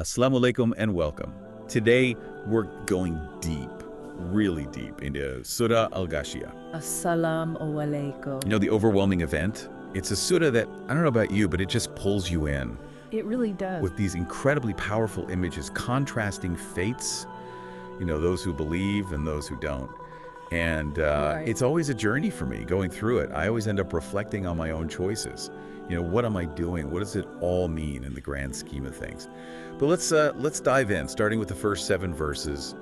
Assalamu alaikum and welcome. Today, we're going deep, really deep into Surah Al-Ghāshiyah. Assalamu alaikum. You know, the overwhelming event? It's a surah that, I don't know about you, but it just pulls you in It really does. with these incredibly powerful images, contrasting fates, you know, those who believe and those who don't. And Right. it's always a journey for me going through it. I always end up reflecting on my own choices. You know, what am I doing? What does it all mean in the grand scheme of things? But let's dive in, starting with the first 7 verses,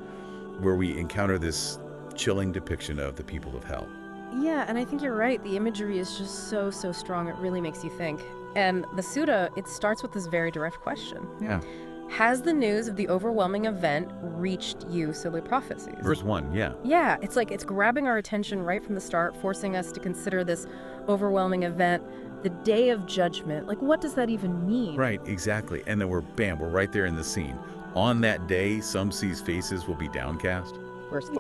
where we encounter this chilling depiction of the people of hell. Yeah, and I think you're right. The imagery is just so strong. It really makes you think. And the Surah, it starts with this very direct question. Yeah. Has the news of the overwhelming event reached you, so the prophecies? Verse 1, yeah. Yeah, it's like it's grabbing our attention right from the start, forcing us to consider this overwhelming event, the day of judgment. Like, what does that even mean? Right, exactly. And then we're right there in the scene. On that day, some sees faces will be downcast.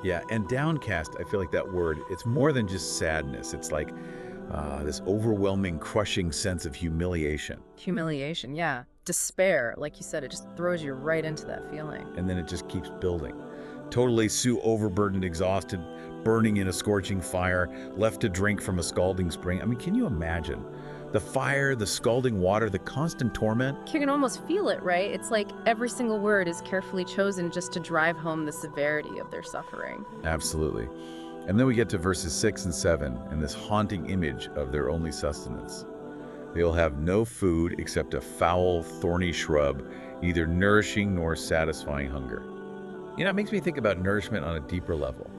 Yeah, and downcast, I feel like that word, it's more than just sadness. It's like this overwhelming, crushing sense of humiliation. Humiliation, yeah. Despair, like you said, it just throws you right into that feeling. And then it just keeps building. Totally overburdened, exhausted, burning in a scorching fire, left to drink from a scalding spring. I mean, can you imagine? The fire, the scalding water, the constant torment. You can almost feel it, right? It's like every single word is carefully chosen just to drive home the severity of their suffering. Absolutely. And then we get to verses 6 and 7, and this haunting image of their only sustenance. They will have no food except a foul, thorny shrub, neither nourishing nor satisfying hunger. You know, it makes me think about nourishment on a deeper level.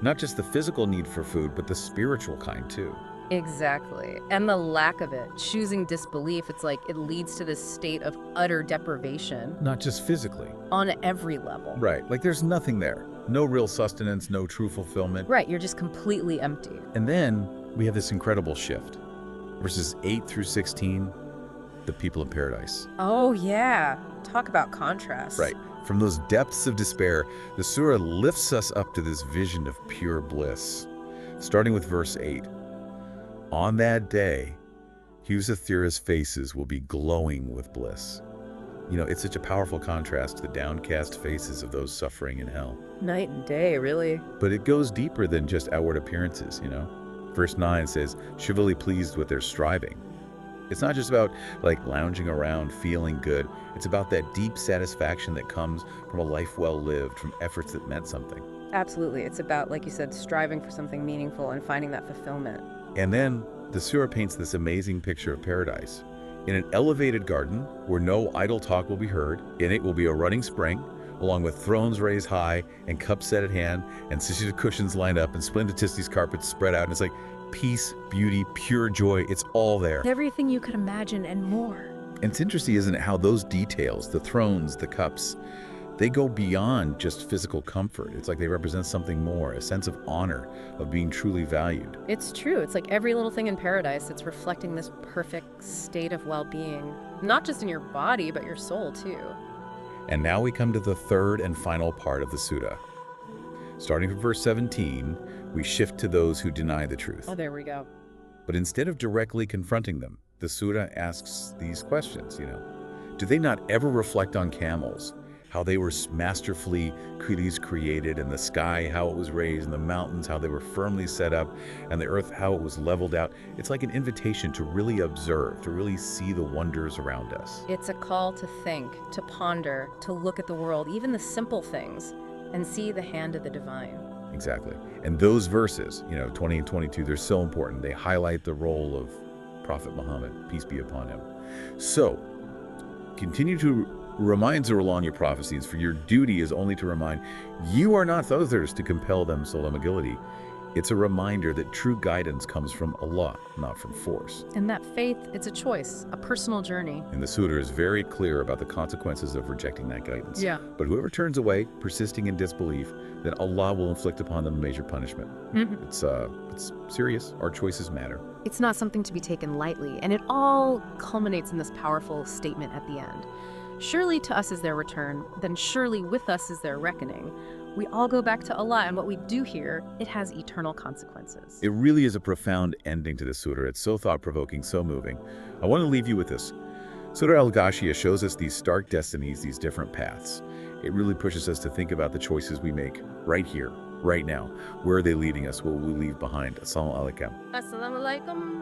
Not just the physical need for food, but the spiritual kind too. Exactly. And the lack of it, choosing disbelief, it's like it leads to this state of utter deprivation Not just physically. on every level. Right, like there's nothing there. No real sustenance, no true fulfillment. Right, you're just completely empty. And then we have this incredible shift. Verses 8 through 16, the people of paradise. Oh, yeah. Talk about contrast. Right. From those depths of despair, the surah lifts us up to this vision of pure bliss. Starting with verse 8. On that day, Huzathira's faces will be glowing with bliss. You know, it's such a powerful contrast to the downcast faces of those suffering in hell. Night and day, really. But it goes deeper than just outward appearances, you know? Verse 9 says, chivalry pleased with their striving. It's not just about like lounging around, feeling good. It's about that deep satisfaction that comes from a life well lived, from efforts that meant something. Absolutely. It's about, like you said, striving for something meaningful and finding that fulfillment. And then the surah paints this amazing picture of paradise. In an elevated garden where no idle talk will be heard, in it will be a running spring, along with thrones raised high and cups set at hand and sisha cushions lined up and splendidistis carpets spread out. And it's like peace, beauty, pure joy. It's all there. Everything you could imagine and more. And it's interesting, isn't it, how those details, the thrones, the cups, they go beyond just physical comfort. It's like they represent something more, a sense of honor, of being truly valued. It's true. It's like every little thing in paradise, it's reflecting this perfect state of well-being, not just in your body, but your soul too. And now we come to the third and final part of the surah. Starting from verse 17, we shift to those who deny the truth. Oh, there we go. But instead of directly confronting them, the surah asks these questions, you know. Do they not ever reflect on camels, how they were masterfully created, and the sky, how it was raised, and the mountains, how they were firmly set up, and the earth, how it was leveled out? It's like an invitation to really observe, to really see the wonders around us. It's a call to think, to ponder, to look at the world, even the simple things, and see the hand of the divine. Exactly. And those verses, you know, 20 and 22, they're so important. They highlight the role of Prophet Muhammad, peace be upon him. So, continue to remind Zerul on your prophecies, for your duty is only to remind you are not others to compel them solemnity. It's a reminder that true guidance comes from Allah, not from force. And that faith, it's a choice, a personal journey. And the surah is very clear about the consequences of rejecting that guidance. Yeah. But whoever turns away, persisting in disbelief, then Allah will inflict upon them a major punishment. It's serious. Our choices matter. It's not something to be taken lightly, and it all culminates in this powerful statement at the end. Surely to us is their return, then surely with us is their reckoning. We all go back to Allah, and what we do here, it has eternal consequences. It really is a profound ending to this surah. It's so thought-provoking, so moving. I want to leave you with this. Surah Al-Ghāshiyah shows us these stark destinies, these different paths. It really pushes us to think about the choices we make right here, right now. Where are they leading us? What will we leave behind? Assalamu alaikum. Assalamu alaikum.